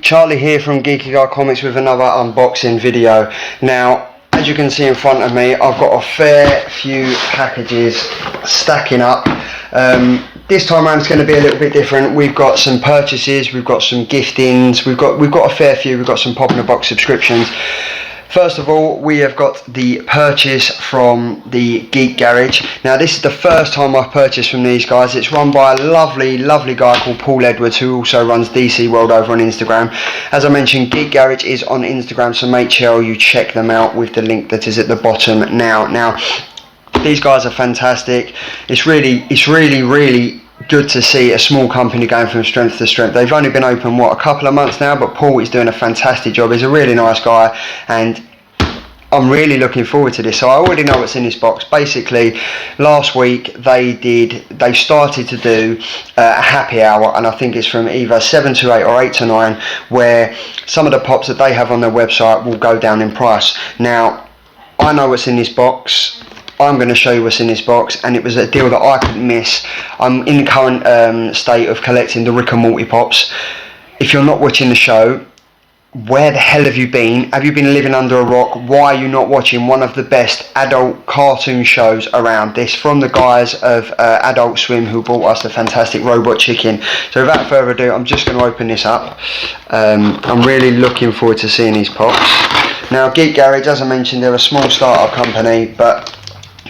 Charlie here from Geeky Comics with another unboxing video. Now, as you can see in front of me, I've got a fair few packages stacking up. This time around it's going to be a little bit different. We've got some purchases, we've got some giftings, we've got a fair few, we've got some pop in a box subscriptions. First of all, we have got the purchase from the Geek Garage. Now, this is the first time I've purchased from these guys. It's run by a lovely guy called Paul Edwards, who also runs DC World over on Instagram. As I mentioned, Geek Garage is on Instagram, so make sure you check them out with the link that is at the bottom now. Now, these guys are fantastic. It's really good to see a small company going from strength to strength. They've only been open, what, a couple of months now, but Paul is doing a fantastic job. He's a really nice guy, and I'm really looking forward to this. So I already know what's in this box. Basically, last week they started to do a happy hour, and I think it's from either 7 to 8 or 8 to 9, where some of the pops that they have on their website will go down in price. Now, I know what's in this box. I'm going to show you what's in this box, and it was a deal that I couldn't miss. I'm in the current state of collecting the Rick and Morty Pops. If you're not watching the show, where the hell have you been? Have you been living under a rock? Why are you not watching one of the best adult cartoon shows around? This from the guys of Adult Swim, who brought us the fantastic Robot Chicken. So without further ado, I'm just going to open this up. I'm really looking forward to seeing these pops. Now, Geek Garage, as I mentioned, they're a small startup company, but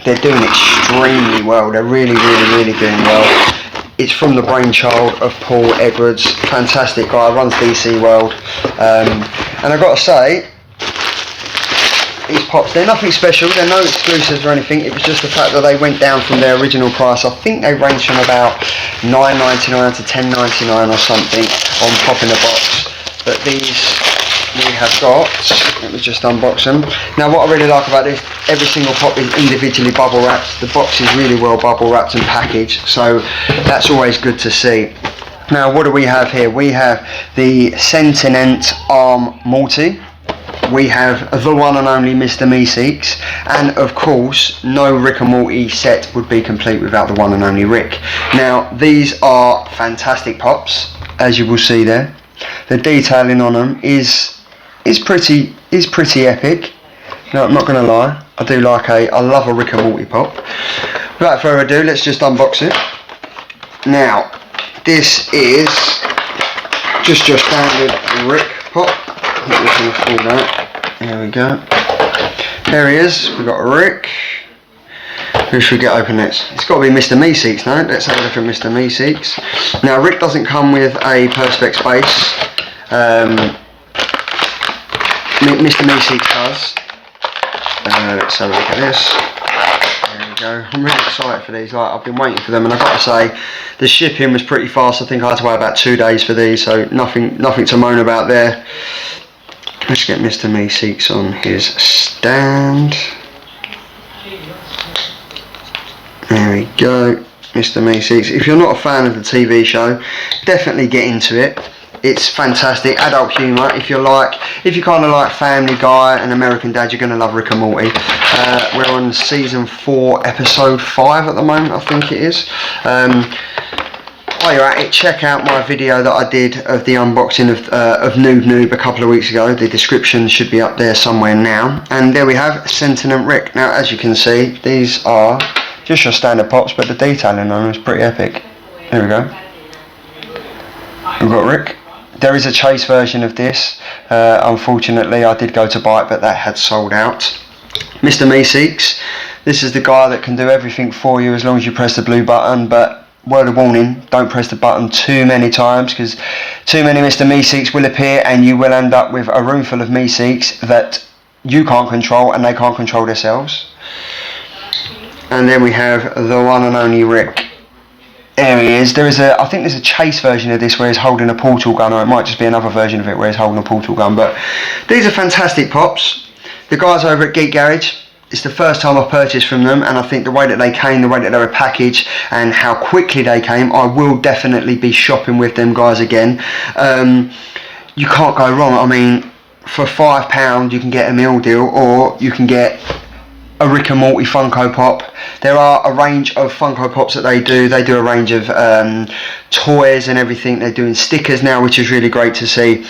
they're doing extremely well. They're really doing well. It's from the brainchild of Paul Edwards, fantastic guy, runs DC World. And I've got to say, these pops, they're nothing special, they're no exclusives or anything. It was just the fact that they went down from their original price. I think they range from about $9.99 to $10.99 or something on Pop in a Box. But these we have got, let me just unbox them. Now, what I really like about this, every single pop is individually bubble wrapped. The box is really well bubble wrapped and packaged, so that's always good to see. Now, what do we have here? We have the Sentient Arm Morty. We have the one and only Mr. Meeseeks, and of course, no Rick and Morty set would be complete without the one and only Rick. Now, these are fantastic pops, as you will see there. The detailing on them is pretty epic. No, I'm not going to lie. I love a Rick and Morty pop. Without further ado, let's just unbox it. Now, this is just your standard Rick pop. I think we're going to pull that. There we go. There he is. We've got Rick. Who should we get open next? It's got to be Mr. Meeseeks, no? Let's have a look at Mr. Meeseeks. Now, Rick doesn't come with a Perspex base. Mr. Meeseeks does. Let's have a look at this. There we go. I'm really excited for these. I've been waiting for them, and I've got to say, the shipping was pretty fast. I think I had to wait about 2 days for these, so nothing to moan about there. Let's get Mr. Meeseeks on his stand. There we go, Mr. Meeseeks. If you're not a fan of the TV show, definitely get into it. It's fantastic, adult humour. If you kind of like Family Guy and American Dad, you're going to love Rick and Morty. We're on season 4, episode 5 at the moment, I think it is. While you're at it, check out my video that I did of the unboxing of Noob a couple of weeks ago. The description should be up there somewhere now. And there we have Sentient Rick. Now, as you can see, these are just your standard pops, but the detailing on them is pretty epic. There we go. We've got Rick. There is a chase version of this. Unfortunately, I did go to buy it, but that had sold out. Mr. Meeseeks. This is the guy that can do everything for you as long as you press the blue button, but word of warning, don't press the button too many times, because too many Mr. Meeseeks will appear and you will end up with a room full of Meeseeks that you can't control and they can't control themselves. And then we have the one and only Rick. There he is. I think there's a chase version of this where he's holding a portal gun, or it might just be another version of it where he's holding a portal gun. But these are fantastic pops. The guys over at Geek Garage, it's the first time I've purchased from them, and I think the way that they came, the way that they were packaged, and how quickly they came, I will definitely be shopping with them guys again. You can't go wrong. I mean, for £5 you can get a meal deal, or you can get a Rick and Morty Funko Pop. There are a range of Funko Pops that they do. They do a range of toys and everything. They're doing stickers now, which is really great to see.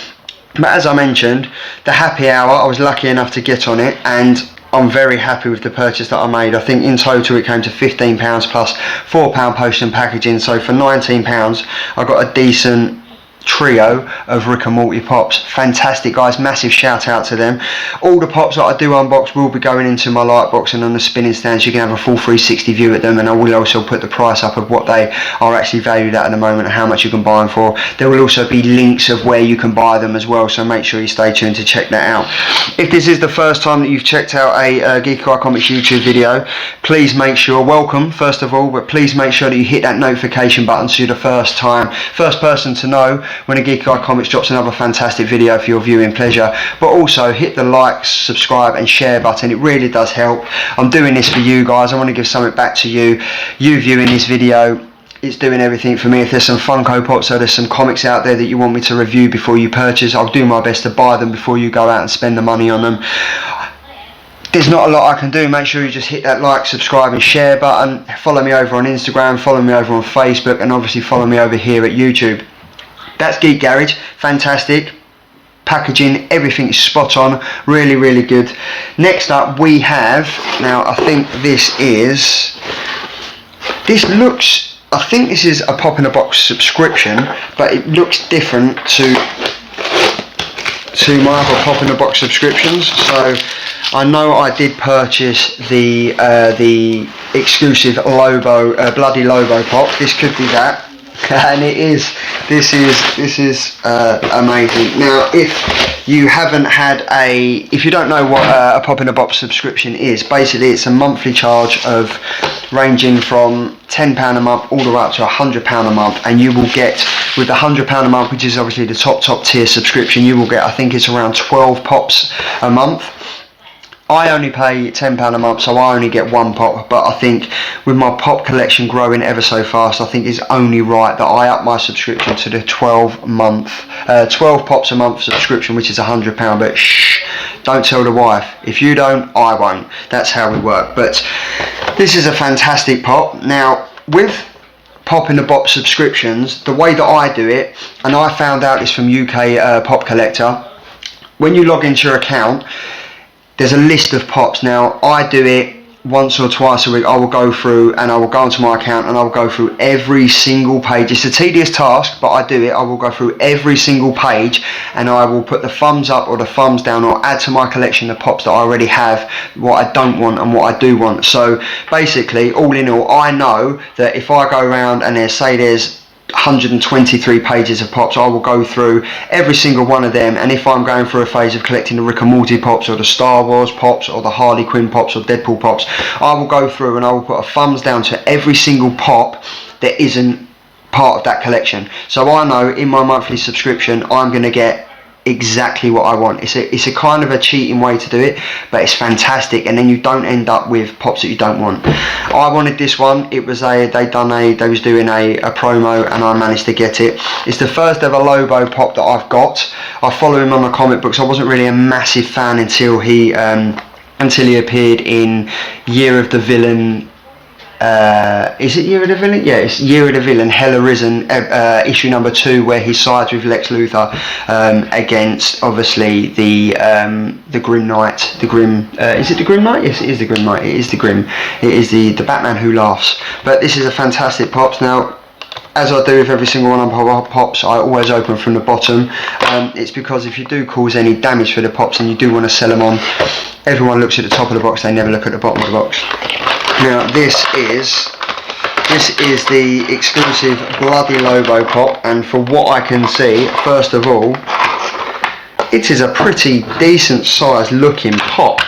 But as I mentioned, the happy hour, I was lucky enough to get on it, and I'm very happy with the purchase that I made. I think in total it came to £15 plus £4 post and packaging. So for £19, I got a decent trio of Rick and Morty pops. Fantastic, guys. Massive shout out to them. All the pops that I do unbox will be going into my light box and on the spinning stands. You can have a full 360 view at them, and I will also put the price up of what they are actually valued at the moment and how much you can buy them for. There will also be links of where you can buy them as well, so make sure you stay tuned to check that out. If this is the first time that you've checked out a Geek Garage Comics YouTube video, please make sure, welcome first of all, but please make sure that you hit that notification button so you're the first person to know when a Geek Garage Comics drops another fantastic video for your viewing pleasure. But also hit the like, subscribe and share button. It really does help. I'm doing this for you guys. I want to give something back to you. You viewing this video, it's doing everything for me. If there's some Funko Pops or there's some comics out there that you want me to review before you purchase, I'll do my best to buy them before you go out and spend the money on them. There's not a lot I can do. Make sure you just hit that like, subscribe and share button. Follow me over on Instagram, follow me over on Facebook, and obviously follow me over here at YouTube. That's Geek Garage. Fantastic packaging, everything is spot on, really, really good. Next up we have, now I think this looks, I think this is a pop in a box subscription, but it looks different to my other pop in a box subscriptions. So I know I did purchase the exclusive Lobo, bloody Lobo Pop. This could be that. And this is amazing. Now, if you haven't had if you don't know what a pop in a box subscription is, basically it's a monthly charge of ranging from £10 a month all the way up to £100 a month, and you will get, with the £100 a month, which is obviously the top tier subscription, you will get, I think it's around 12 pops a month. I only pay £10 a month, so I only get one pop, but I think with my pop collection growing ever so fast, I think it's only right that I up my subscription to the 12 pops a month subscription, which is £100, but shh, don't tell the wife. If you don't, I won't. That's how we work. But this is a fantastic pop. Now, with pop in the box subscriptions, the way that I do it, and I found out this from UK Pop Collector, when you log into your account, there's a list of pops. Now, I do it once or twice a week. I will go through and I will go onto my account and I will go through every single page. It's a tedious task, but I do it. I will go through every single page and I will put the thumbs up or the thumbs down or add to my collection the pops that I already have, what I don't want and what I do want. So basically, all in all, I know that if I go around and there's 123 pages of pops, I will go through every single one of them, and if I'm going through a phase of collecting the Rick and Morty pops or the Star Wars pops or the Harley Quinn pops or Deadpool pops, I will go through and I will put a thumbs down to every single pop that isn't part of that collection. So I know in my monthly subscription I'm going to get exactly what I want. It's a kind of a cheating way to do it, but it's fantastic, and then you don't end up with pops that you don't want. I wanted this one. It was they was doing a promo and I managed to get it. It's the first ever Lobo Pop that I've got. I follow him on the comic books. I wasn't really a massive fan until he appeared in Year of the Villain. Is it Year of the Villain? Yeah, it's Year of the Villain, Hell Arisen, issue number 2, where he sides with Lex Luthor against, obviously, the Grim Knight. The Grim, is it the Grim Knight? Yes, it is the Grim Knight. It is the Grim. It is the Batman who laughs. But this is a fantastic pops. Now, as I do with every single one of my pops, I always open from the bottom. It's because if you do cause any damage for the pops and you do want to sell them on, everyone looks at the top of the box, they never look at the bottom of the box. Now this is the exclusive Bloody Lobo Pop, and for what I can see, first of all, it is a pretty decent sized looking pop.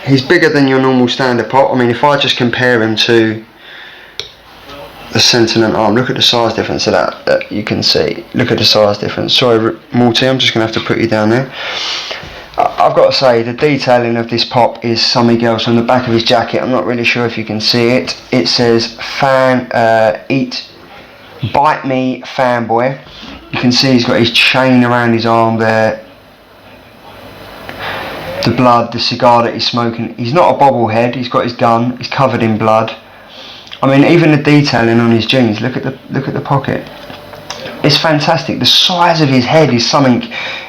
He's bigger than your normal standard pop. I mean, if I just compare him to the Sentinel arm, look at the size difference of that you can see. Look at the size difference. Sorry Morty, I'm just going to have to put you down there. I've got to say, the detailing of this pop is something else. On the back of his jacket, I'm not really sure if you can see it, it says bite me fanboy. You can see he's got his chain around his arm there, the blood, the cigar that he's smoking. He's not a bobblehead, he's got his gun, he's covered in blood. I mean, even the detailing on his jeans, look at the pocket. It's fantastic. The size of his head is something.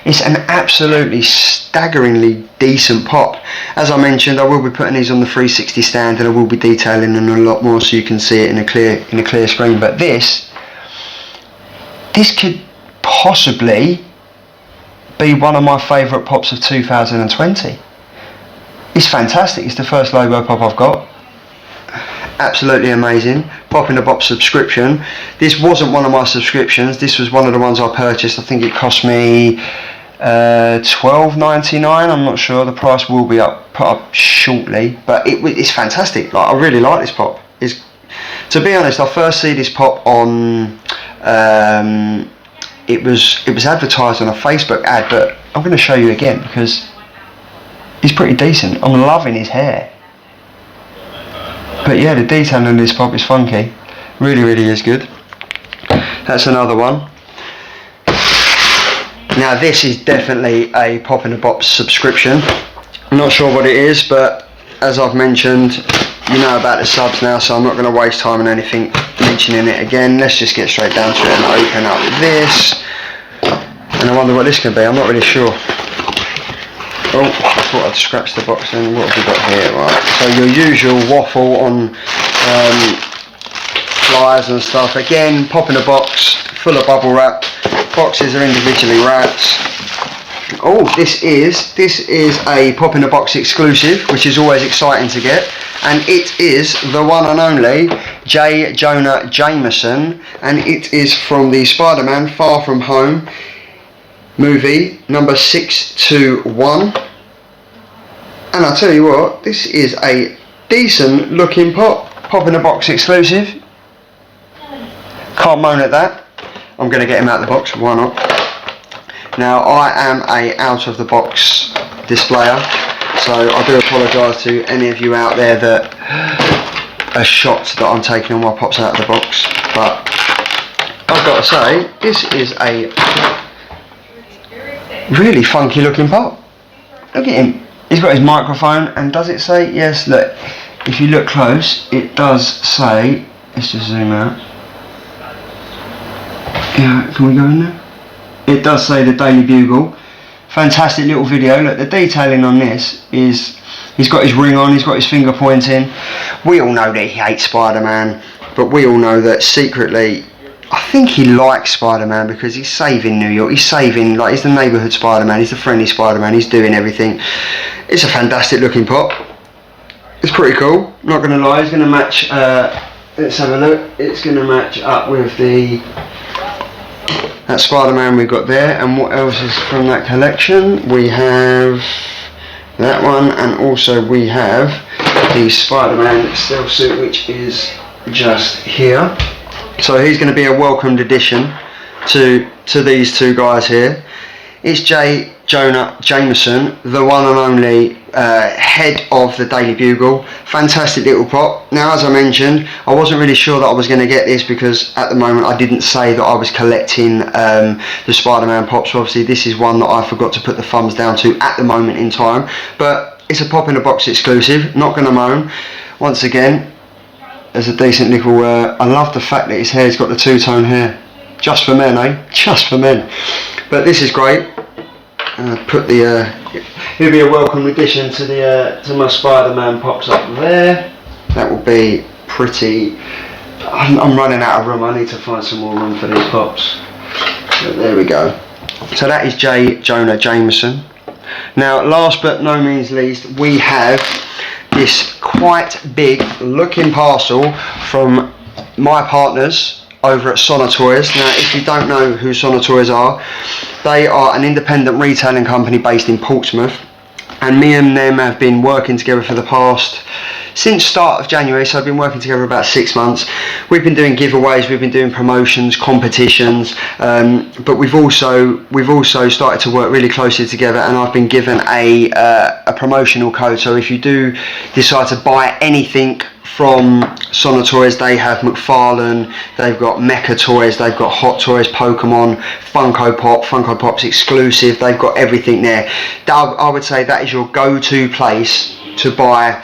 It's an absolutely staggeringly decent pop. As I mentioned, I will be putting these on the 360 stand, and I will be detailing them a lot more so you can see it in a clear screen. But this could possibly be one of my favourite pops of 2020. It's fantastic. It's the first Lobo Pop I've got. Absolutely amazing. Pop in the Box subscription. This wasn't one of my subscriptions. This was one of the ones I purchased. I think it cost me $12.99. I'm not sure. The price will be put up shortly. But it's fantastic. Like, I really like this pop. To be honest, I first see this pop on. It was advertised on a Facebook ad, but I'm going to show you again because he's pretty decent. I'm loving his hair. But yeah, the detailing on this pop is funky. Really is good. That's another one. Now this is definitely a Pop in the Box subscription. I'm not sure what it is, but as I've mentioned, you know about the subs now, so I'm not going to waste time on anything mentioning it again. Let's just get straight down to it and open up this. And I wonder what this can be. I'm not really sure. Oh, I thought I'd scratch the box then. What have we got here? Right. So your usual waffle on flyers and stuff. Again, Pop in a Box, full of bubble wrap. Boxes are individually wrapped. Oh, this is a Pop in a Box exclusive, which is always exciting to get. And it is the one and only Jonah Jameson, and it is from the Spider-Man Far From Home movie number 621. And I'll tell you what, this is a decent looking Pop in a Box exclusive. Can't moan at that. I'm going to get him out of the box, why not? Now I am a out of the box displayer, so I do apologise to any of you out there that are shocked that I'm taking all my pops out of the box, but I've got to say, this is a really funky looking pop. Look at him. He's got his microphone, and does it say, yes, look, if you look close, it does say, let's just zoom out. Yeah, can we go in there? It does say the Daily Bugle. Fantastic little video. Look, the detailing on this is, he's got his ring on, he's got his finger pointing. We all know that he hates Spider-Man, but we all know that secretly, I think he likes Spider-Man because he's saving New York. He's saving, like, he's the neighbourhood Spider-Man, he's the friendly Spider-Man, he's doing everything. It's a fantastic looking pop. It's pretty cool, not going to lie. It's going to match, let's have a look. It's going to match up with that Spider-Man we've got there. And what else is from that collection? We have that one, and also we have the Spider-Man stealth suit, which is just here. So he's going to be a welcomed addition to these two guys here. It's Jonah Jameson, the one and only head of the Daily Bugle. Fantastic little pop. Now, as I mentioned, I wasn't really sure that I was going to get this because at the moment I didn't say that I was collecting the Spider-Man pops. So obviously this is one that I forgot to put the thumbs down to at the moment in time. But it's a Pop in a Box exclusive, not going to moan. Once again, there's a decent little, I love the fact that his hair's got the two-tone hair. Just for men, eh? Just for men. But this is great. Put the, he'll be a welcome addition to my Spider-Man pops up there. That will be pretty, I'm running out of room. I need to find some more room for these pops. But there we go. So that is Jonah Jameson. Now, last but no means least, we have this quite big looking parcel from my partners over at Sonna Toys. Now, if you don't know who Sonna Toys are, they are an independent retailing company based in Portsmouth, and me and them have been working together for the past, since start of January, so I've been working together about 6 months. We've been doing giveaways, we've been doing promotions, competitions, but we've also started to work really closely together, and I've been given a promotional code. So if you do decide to buy anything from Sonna Toys, they have Mcfarlane, they've got NECA toys, they've got Hot Toys, Pokemon, Funko Pops exclusive, they've got everything there. I would say that is your go-to place to buy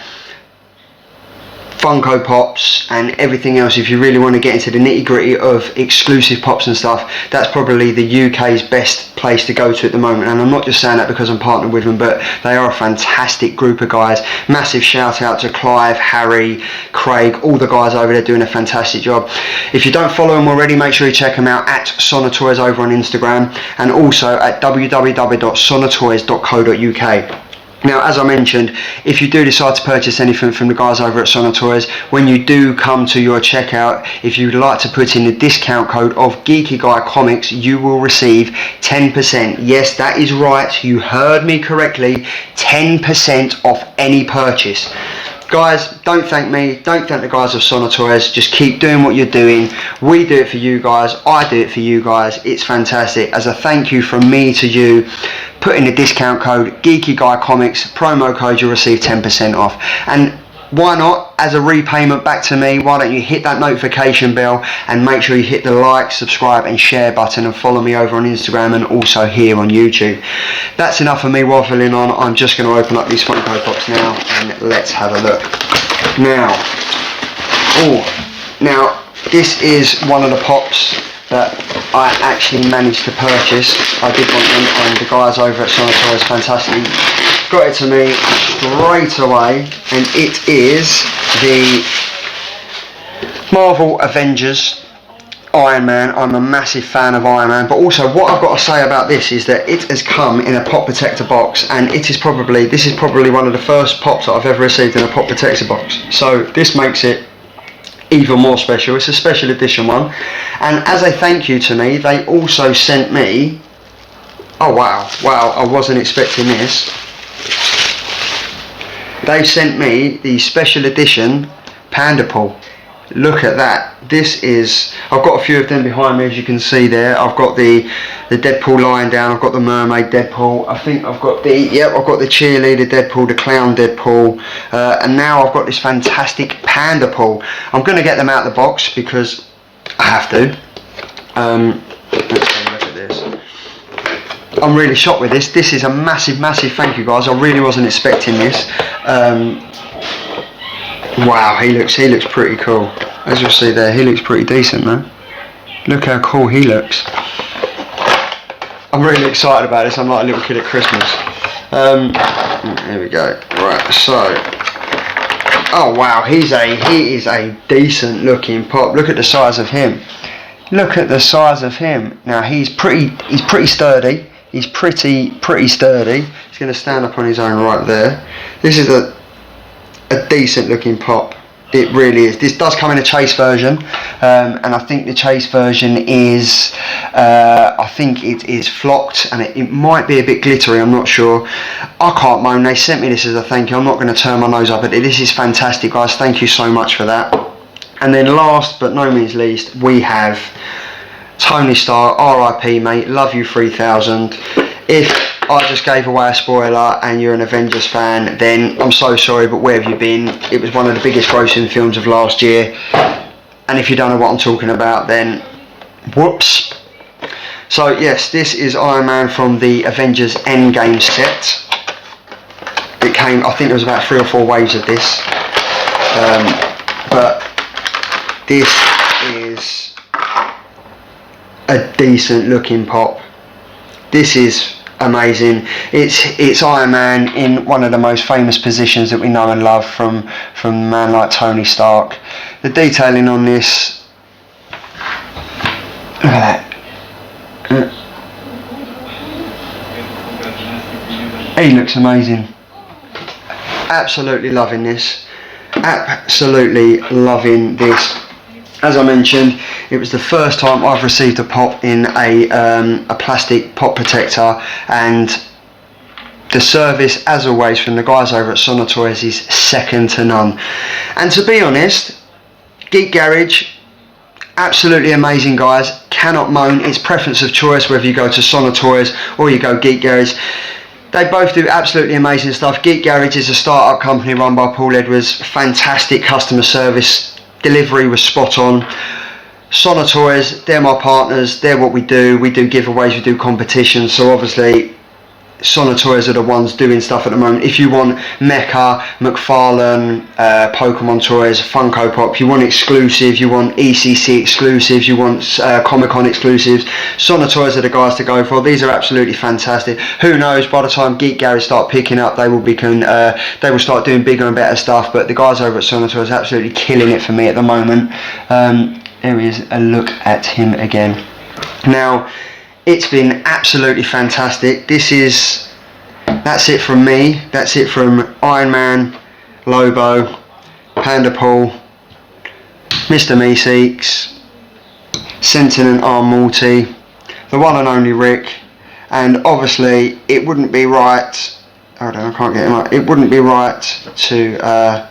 Funko Pops and everything else. If you really want to get into the nitty gritty of exclusive pops and stuff, that's probably the UK's best place to go to at the moment. And I'm not just saying that because I'm partnered with them, but they are a fantastic group of guys. Massive shout out to Clive, Harry, Craig, all the guys over there doing a fantastic job. If you don't follow them already, make sure you check them out at Sonatoys over on Instagram, and also at www.sonatoys.co.uk. Now, as I mentioned, if you do decide to purchase anything from the guys over at Sonatoys, when you do come to your checkout, if you'd like to put in the discount code of Geeky Guy Comics, you will receive 10%. Yes, that is right, you heard me correctly, 10% off any purchase. Guys, don't thank me, don't thank the guys of Sonatoys, just keep doing what you're doing. We do it for you guys, I do it for you guys, it's fantastic. As a thank you from me to you, put in the discount code Geeky Guy Comics, promo code, you'll receive 10% off. And why not, as a repayment back to me, why don't you hit that notification bell and make sure you hit the like, subscribe and share button, and follow me over on Instagram and also here on YouTube. That's enough of me waffling on. I'm just going to open up these Funko Pops now and let's have a look. Now this is one of the pops that I actually managed to purchase. I did want them, and the guys over at Sonatoys fantastic got it to me straight away, and it is the Marvel Avengers Iron Man. I'm a massive fan of Iron Man, but also what I've got to say about this is that it has come in a pop protector box, and this is probably one of the first pops that I've ever received in a pop protector box, so this makes it even more special. It's a special edition one, and as a thank you to me, they also sent me, oh wow, I wasn't expecting this, they sent me the special edition Panda Paul. Look at that. This is, I've got a few of them behind me, as you can see there. I've got the Deadpool lying down, I've got the mermaid Deadpool, I think I've got the cheerleader Deadpool, the clown Deadpool, and now I've got this fantastic Panda Paul. I'm going to get them out of the box because I have to. Let's have a look at this. I'm really shocked with this. This is a massive thank you guys. I really wasn't expecting this. Wow, he looks pretty cool. As you'll see there, he looks pretty decent, man. Look how cool he looks. I'm really excited about this. I'm like a little kid at Christmas. Here we go. Right, so, oh wow, he is a decent looking pop. Look at the size of him. Look at the size of him. Now he's pretty sturdy. He's pretty sturdy. He's going to stand up on his own right there. This is a decent looking pop. It really is. This does come in a chase version, and I think the chase version is, I think it is flocked, and it might be a bit glittery, I'm not sure. I can't moan, they sent me this as a thank you. I'm not going to turn my nose up at it. This is fantastic guys, thank you so much for that. And then last but no means least, we have Tony Stark, RIP mate, love you 3000. If I just gave away a spoiler and you're an Avengers fan, then I'm so sorry, but where have you been? It was one of the biggest grossing films of last year, and if you don't know what I'm talking about, then whoops. So yes, this is Iron Man from the Avengers Endgame set. It came, I think there was about 3 or 4 waves of this, but this is a decent looking pop. This is amazing. It's Iron Man in one of the most famous positions that we know and love from a man like Tony Stark. The detailing on this, look at that. He looks amazing. Absolutely loving this. Absolutely loving this. As I mentioned, it was the first time I've received a pop in a plastic pop protector, and the service, as always, from the guys over at Sonatoys is second to none. And to be honest, Geek Garage, absolutely amazing guys, cannot moan. It's preference of choice whether you go to Sonatoys or you go Geek Garage. They both do absolutely amazing stuff. Geek Garage is a start-up company run by Paul Edwards, fantastic customer service. Delivery was spot on. Sonatoys, they're my partners, they're what we do. We do giveaways, we do competitions, so obviously Toys are the ones doing stuff at the moment. If you want NECA, Mcfarlane, Pokemon toys, Funko Pop, you want exclusive, you want ECC exclusives, you want Comic Con exclusives, Toys are the guys to go for. These are absolutely fantastic. Who knows, by the time Geek Garage start picking up, they will start doing bigger and better stuff. But the guys over at Toys are absolutely killing it for me at the moment. There is a look at him again. Now, it's been absolutely fantastic. That's it from me. That's it from Iron Man, Lobo, Panda Paul, Mr. Meeseeks, Sentient Arm Morty, the one and only Rick, and obviously it wouldn't be right. Hold on, I can't get him up. It wouldn't be right to.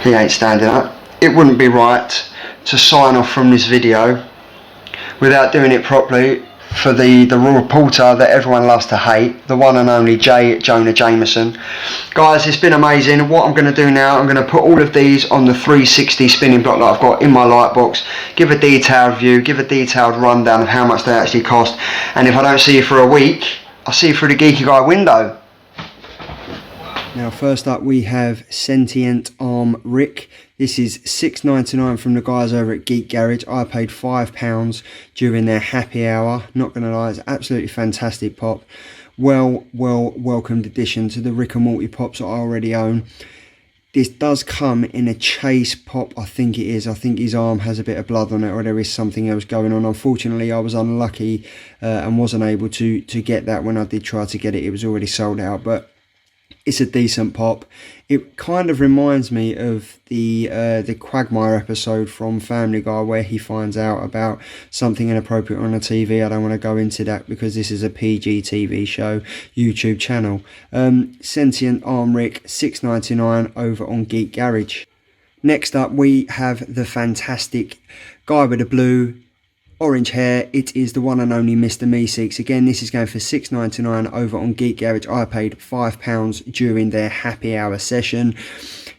He ain't standing up. It wouldn't be right to sign off from this video without doing it properly for the reporter that everyone loves to hate, the one and only Jonah Jameson. Guys, it's been amazing. What I'm going to do now, I'm going to put all of these on the 360 spinning block that I've got in my light box, give a detailed view, give a detailed rundown of how much they actually cost, and if I don't see you for a week, I'll see you through the Geeky Guy window. Now, first up we have Sentient Arm Rick. This is $6.99 from the guys over at Geek Garage. I paid £5 during their happy hour. Not going to lie, it's absolutely fantastic pop. Welcomed addition to the Rick and Morty pops that I already own. This does come in a chase pop, I think it is. I think his arm has a bit of blood on it, or there is something else going on. Unfortunately, I was unlucky and wasn't able to get that. When I did try to get it, it was already sold out. But it's a decent pop. It kind of reminds me of the Quagmire episode from Family Guy, where he finds out about something inappropriate on the TV. I don't want to go into that because this is a PG TV show, YouTube channel. Sentient Arm Rick, $6.99 over on Geek Garage. Next up we have the fantastic guy with the blue orange hair. It is the one and only Mr. Meeseeks. Again, this is going for $6.99 over on Geek Garage. I paid £5 during their happy hour session.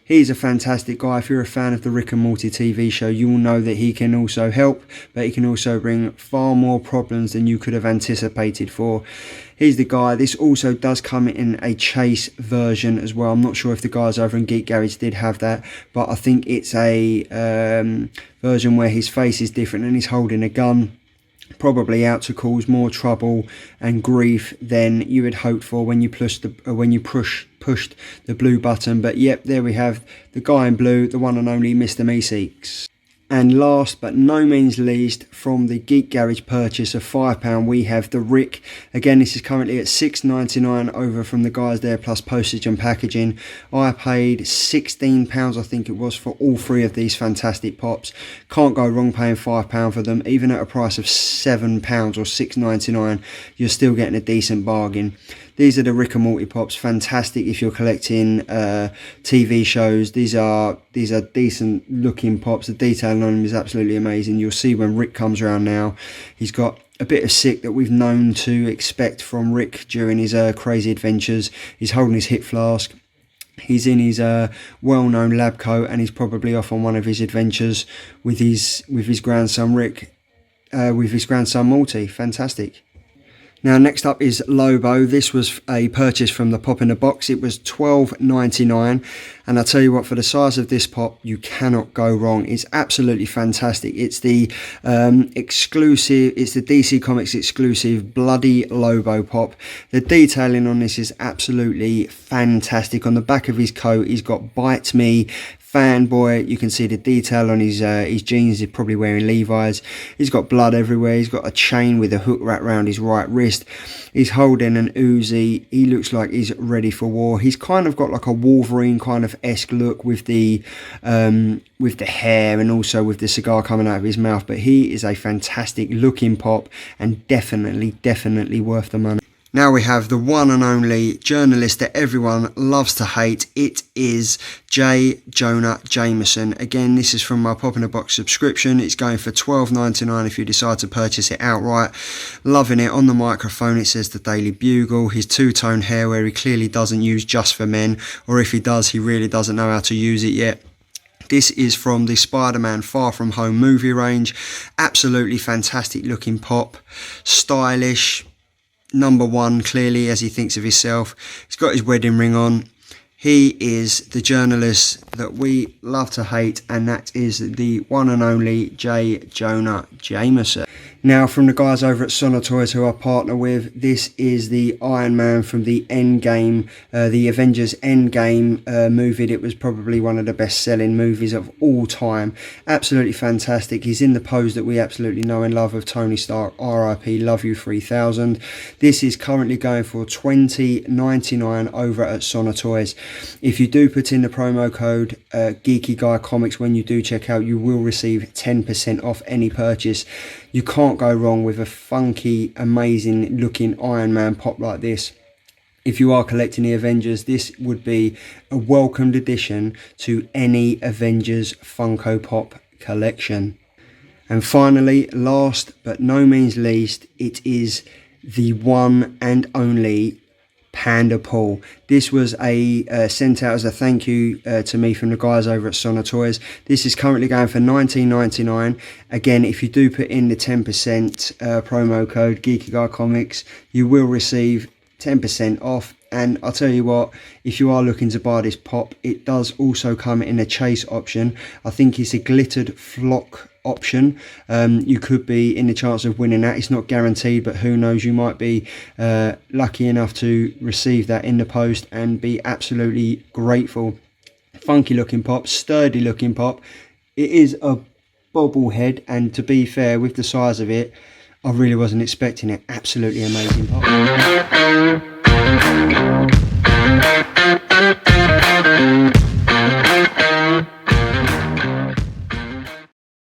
He's a fantastic guy. If you're a fan of the Rick and Morty TV show, you will know that he can also help, but he can also bring far more problems than you could have anticipated for. He's the guy. This also does come in a chase version as well. I'm not sure if the guys over in Geek Garage did have that, but I think it's a version where his face is different and he's holding a gun, probably out to cause more trouble and grief than you had hoped for when you pushed the blue button. But yep, there we have the guy in blue, the one and only Mr. Meeseeks. And last but no means least, from the Geek Garage purchase of £5, we have the Rick. Again, this is currently at $6.99 over from the guys there, plus postage and packaging. I paid £16, I think it was, for all three of these fantastic pops. Can't go wrong paying £5 for them. Even at a price of £7 or $6.99, you're still getting a decent bargain. These are the Rick and Morty pops. Fantastic if you're collecting TV shows. These are decent looking pops. The detailing on them is absolutely amazing. You'll see when Rick comes around now, he's got a bit of sick that we've known to expect from Rick during his crazy adventures. He's holding his hip flask. He's in his well-known lab coat, and he's probably off on one of his adventures with his grandson Rick, with his grandson Morty. Fantastic. Now, next up is Lobo. This was a purchase from the Pop in the Box. It was $12.99, and I tell you what, for the size of this pop, you cannot go wrong. It's absolutely fantastic. It's the exclusive, it's the DC Comics exclusive Bloody Lobo Pop. The detailing on this is absolutely fantastic. On the back of his coat, he's got "Bite Me, Fanboy." You can see the detail on his jeans. He's probably wearing Levi's. He's got blood everywhere. He's got a chain with a hook wrapped around his right wrist. He's holding an Uzi. He looks like he's ready for war. He's kind of got like a Wolverine kind of esque look with the hair and also with the cigar coming out of his mouth. But he is a fantastic looking pop and definitely worth the money. Now we have the one and only journalist that everyone loves to hate. It is Jonah Jameson. Again, this is from my Pop in a Box subscription. It's going for $12.99 if you decide to purchase it outright. Loving it. On the microphone it says the Daily Bugle. His two-tone hair, where he clearly doesn't use Just for Men, or if he does, he really doesn't know how to use it yet. This is from the Spider-Man Far From Home movie range. Absolutely fantastic looking pop. Stylish. #1 clearly, as he thinks of himself. He's got his wedding ring on. He is the journalist that we love to hate, and that is the one and only Jonah Jameson. Now, from the guys over at Sonic Toys, who I partner with, this is the Iron Man from the Endgame, the Avengers Endgame movie. It was probably one of the best-selling movies of all time. Absolutely fantastic. He's in the pose that we absolutely know and love of Tony Stark, RIP, love you 3000. This is currently going for $20.99 over at Sonic Toys. If you do put in the promo code Geeky Guy Comics when you do check out, you will receive 10% off any purchase. You can't go wrong with a funky, amazing looking Iron Man pop like this. If you are collecting the Avengers, this would be a welcomed addition to any Avengers Funko Pop collection. And finally, last but no means least, it is the one and only Panda Paul. This was sent out as a thank you to me from the guys over at Sonic Toys. This is currently going for $19.99. Again, if you do put in the 10% promo code Geeky Guy Comics, you will receive 10% off. And I'll tell you what, if you are looking to buy this pop, it does also come in a chase option. I think it's a glittered flock option. You could be in the chance of winning that. It's not guaranteed, but who knows, you might be lucky enough to receive that in the post and be absolutely grateful. Funky looking pop, sturdy looking pop. It is a bobblehead, and to be fair, with the size of it, I really wasn't expecting it. Absolutely amazing pop.